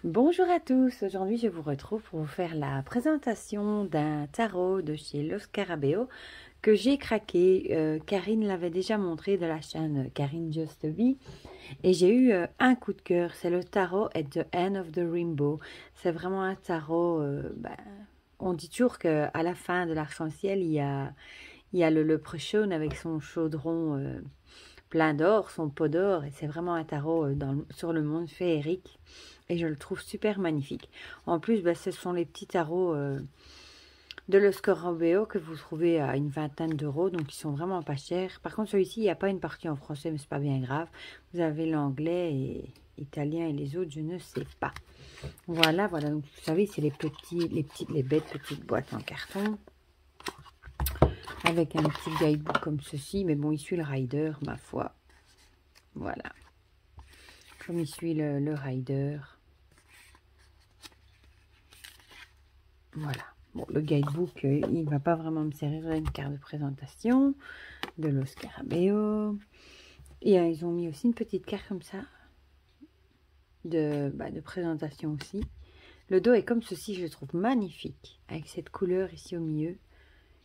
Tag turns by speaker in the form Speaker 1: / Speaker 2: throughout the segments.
Speaker 1: Bonjour à tous, aujourd'hui je vous retrouve pour vous faire la présentation d'un tarot de chez Los Scarabeo que j'ai craqué. Karine l'avait déjà montré de la chaîne Karine Just Be et j'ai eu un coup de cœur, c'est le tarot at the end of the rainbow. C'est vraiment un tarot, on dit toujours qu'à la fin de l'arc-en-ciel il y a le leprechaun avec son chaudron plein d'or, son pot d'or, et c'est vraiment un tarot sur le monde féerique. Et je le trouve super magnifique. En plus, ce sont les petits tarots de Los Scarabeo que vous trouvez à une vingtaine d'euros. Donc, ils sont vraiment pas chers. Par contre, celui-ci, il n'y a pas une partie en français, mais c'est pas bien grave. Vous avez l'anglais et italien et les autres, je ne sais pas. Voilà. Donc, vous savez, c'est les bêtes petites boîtes en carton. Avec un petit guidebook comme ceci. Mais bon, il suit le rider, ma foi. Voilà. Comme il suit le rider. Voilà. Bon, le guidebook, il ne va pas vraiment me servir à une carte de présentation de Los Scarabeo. Et ils ont mis aussi une petite carte comme ça de présentation aussi. Le dos est comme ceci, je le trouve magnifique. Avec cette couleur ici au milieu.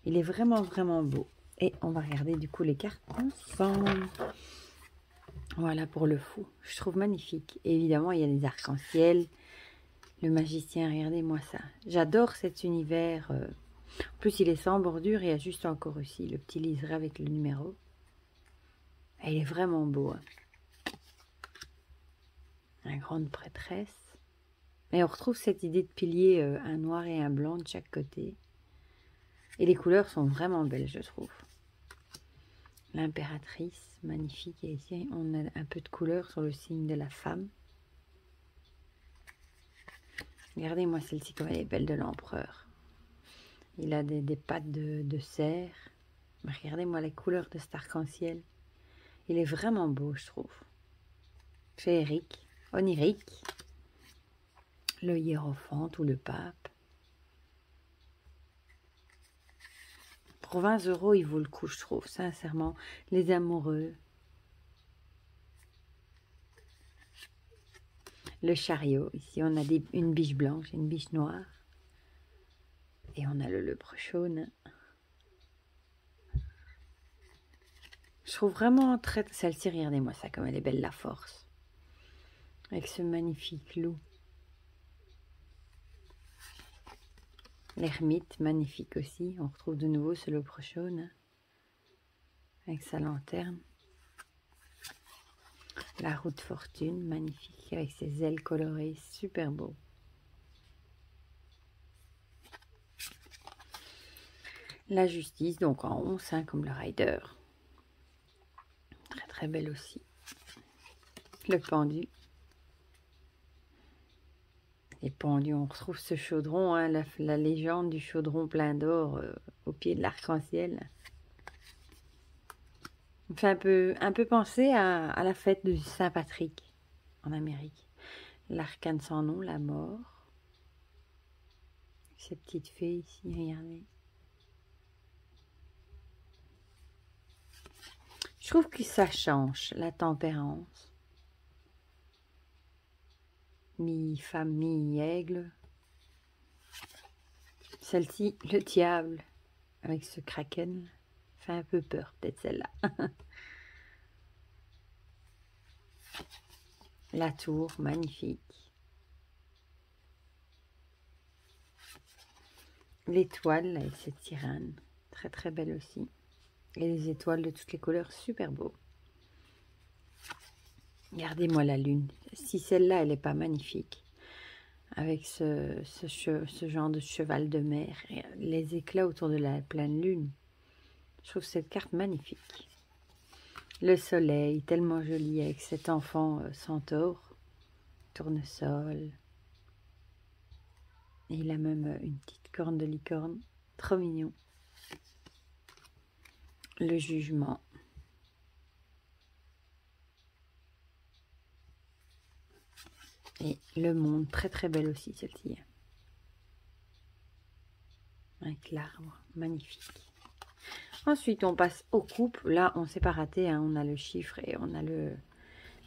Speaker 1: Il est vraiment, vraiment beau. Et on va regarder du coup les cartes ensemble. Voilà pour le fou. Je trouve magnifique. Et évidemment, il y a des arcs-en-ciel. Le magicien, regardez-moi ça. J'adore cet univers. En plus, il est sans bordure et il y a juste encore ici le petit liseré avec le numéro. Et il est vraiment beau. Hein. La grande prêtresse. Et on retrouve cette idée de pilier, un noir et un blanc de chaque côté. Et les couleurs sont vraiment belles, je trouve. L'impératrice, magnifique. Et ici, on a un peu de couleur sur le signe de la femme. Regardez-moi celle-ci, comme elle est belle, de l'empereur. Il a des pattes de cerf. Regardez-moi les couleurs de cet arc-en-ciel. Il est vraiment beau, je trouve. Féerique, onirique. Le hiérophante ou le pape. Pour 20 euros, il vaut le coup, je trouve, sincèrement. Les amoureux. Le chariot. Ici, on a une biche blanche et une biche noire. Et on a le leprechaun. Je trouve vraiment très... Celle-ci, regardez-moi ça, comme elle est belle, la force. Avec ce magnifique loup. L'ermite, magnifique aussi. On retrouve de nouveau ce leprechaun. Avec sa lanterne. La roue de fortune, magnifique, avec ses ailes colorées, super beau. La justice, donc en 11, hein, comme le rider. Très très belle aussi. Le pendu. Les pendus, on retrouve ce chaudron, hein, la légende du chaudron plein d'or au pied de l'arc-en-ciel. On fait un peu penser à la fête de Saint-Patrick en Amérique. L'arcane sans nom, la mort. Ces petites fées ici, regardez. Je trouve que ça change, la tempérance. Mi-femme, mi-aigle. Celle-ci, le diable, avec ce kraken, fait un peu peur, peut-être celle-là. La tour, magnifique. L'étoile, avec cette sirène, très très belle aussi. Et les étoiles de toutes les couleurs, super beau. Regardez-moi la lune. Si celle-là, elle n'est pas magnifique. Avec ce genre de cheval de mer. Et les éclats autour de la pleine lune. Je trouve cette carte magnifique. Le soleil, tellement joli, avec cet enfant centaure. Tournesol. Et il a même une petite corne de licorne. Trop mignon. Le jugement. Et le monde, très très belle aussi celle-ci. Avec l'arbre, magnifique. Ensuite, on passe aux coupes. Là, on ne s'est pas raté. Hein. On a le chiffre et on a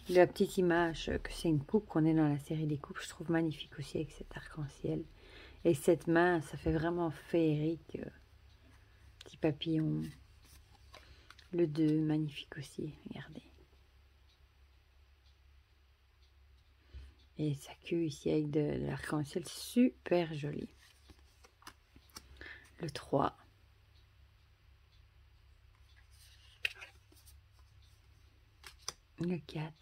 Speaker 1: La petite image que c'est une coupe, qu'on est dans la série des coupes, je trouve magnifique aussi avec cet arc-en-ciel. Et cette main, ça fait vraiment féerique. Petit papillon. Le 2, magnifique aussi, regardez. Et sa queue ici avec de l'arc-en-ciel, super joli. Le 3. Le 4.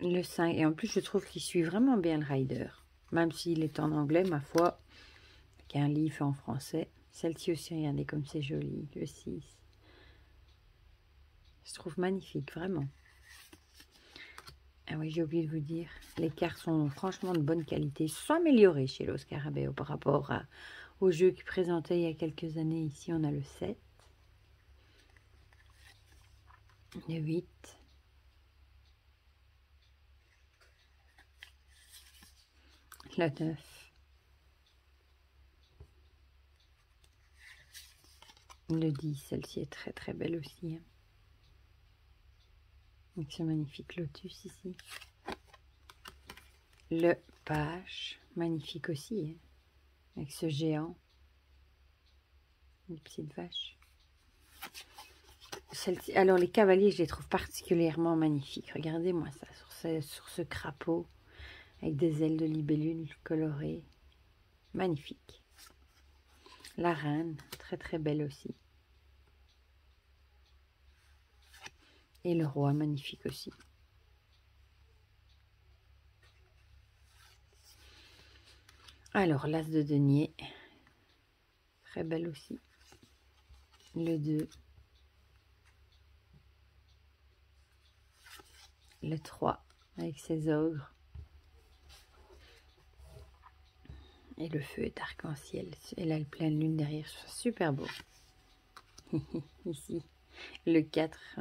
Speaker 1: Le 5. Et en plus, je trouve qu'il suit vraiment bien le rider. Même s'il est en anglais, ma foi, avec un livre en français. Celle-ci aussi, regardez comme c'est joli. Le 6. Je trouve magnifique, vraiment. Ah oui, j'ai oublié de vous dire, les cartes sont franchement de bonne qualité. Ils se sont améliorés chez Los Scarabeo par rapport au jeu qu'ils présentaient il y a quelques années. Ici, on a le 7. Le 8. Le 9. Le 10. Celle-ci est très très belle aussi. Hein. Avec ce magnifique lotus ici. Le page, magnifique aussi. Hein. Avec ce géant. Une petite vache. Alors les cavaliers, je les trouve particulièrement magnifiques. Regardez-moi ça, sur ce crapaud. Avec des ailes de libellule colorées. Magnifique. La reine, très très belle aussi. Et le roi, magnifique aussi. Alors, l'as de denier, très belle aussi. Le 2. Le 3, avec ses ogres. Et le feu est arc-en-ciel. Et là, le pleine lune derrière, super beau. Ici, le 4,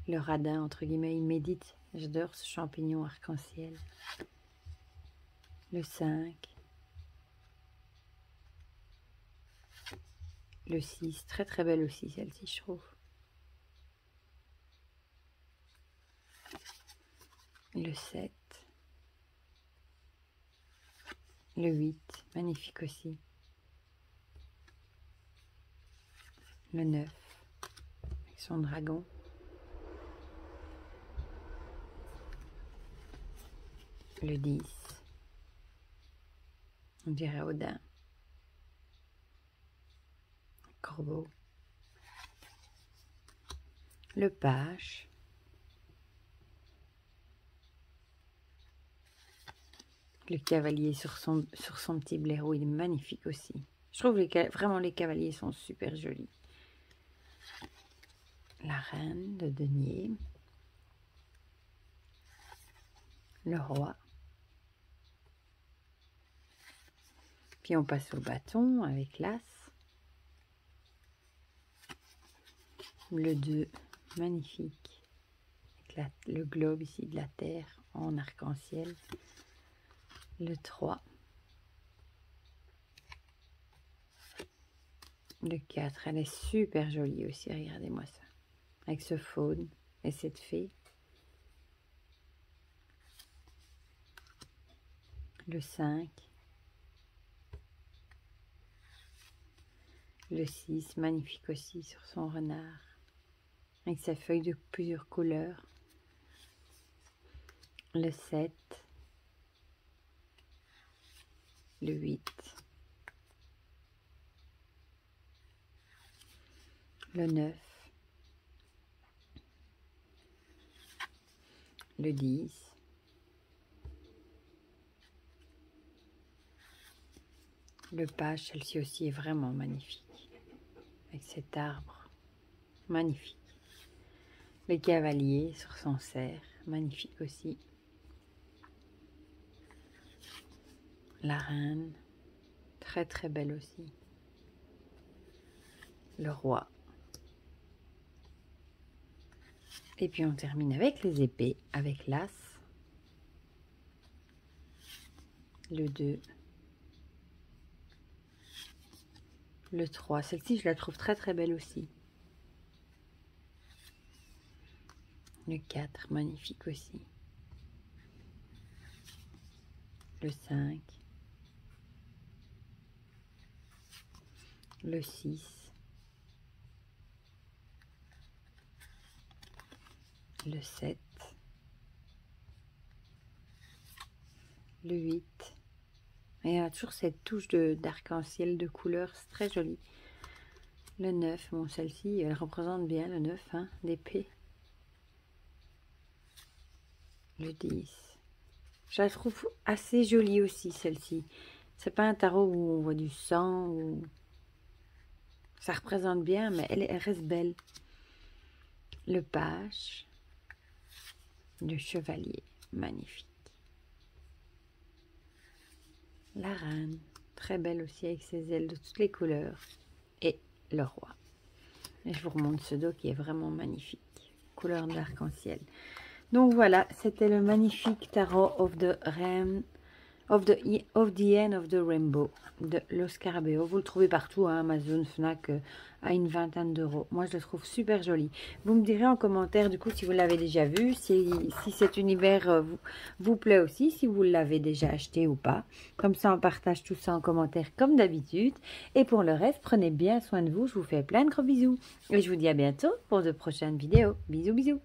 Speaker 1: le radin, entre guillemets, il médite. J'adore ce champignon arc-en-ciel. Le 5. Le 6, très très belle aussi celle-ci, je trouve. Le 7. Le 8, magnifique aussi. Le 9, avec son dragon. Le 10, on dirait Odin. Corbeau. Le page. Le cavalier sur son petit blaireau, il est magnifique aussi. Je trouve vraiment les cavaliers sont super jolis. La reine de denier. Le roi. Puis on passe au bâton avec l'as. Le 2, magnifique. Avec le globe ici de la terre en arc-en-ciel. Le 3. Le 4, elle est super jolie aussi, regardez-moi ça. Avec ce faune et cette fée. Le 5. Le 6, magnifique aussi sur son renard. Avec sa feuille de plusieurs couleurs. Le 7. Le 8. Le 9. Le 10. Le page, celle-ci aussi est vraiment magnifique. Avec cet arbre, magnifique. Le cavalier sur son cerf, magnifique aussi. La reine, très très belle aussi. Le roi. Et puis on termine avec les épées, avec l'as. Le 2. Le 3, celle-ci, je la trouve très très belle aussi. Le 4, magnifique aussi. Le 5. Le 6. Le 7. Le 8. Et il y a toujours cette touche d'arc-en-ciel de couleur, c'est très joli. Le 9, bon celle-ci, elle représente bien le 9, hein, d'épée. Le 10. Je la trouve assez jolie aussi, celle-ci. C'est pas un tarot où on voit du sang, ou... ça représente bien, mais elle reste belle. Le page. Le chevalier, magnifique. La reine, très belle aussi avec ses ailes de toutes les couleurs. Et le roi. Et je vous remonte ce dos qui est vraiment magnifique. Couleur de l'arc-en-ciel. Donc voilà, c'était le magnifique tarot of the End of the Rainbow de Los Scarabeo. Vous le trouvez partout, hein, Amazon, Fnac, à une vingtaine d'euros. Moi, je le trouve super joli. Vous me direz en commentaire, du coup, si vous l'avez déjà vu, si cet univers vous plaît aussi, si vous l'avez déjà acheté ou pas. Comme ça, on partage tout ça en commentaire comme d'habitude. Et pour le reste, prenez bien soin de vous. Je vous fais plein de gros bisous. Et je vous dis à bientôt pour de prochaines vidéos. Bisous, bisous.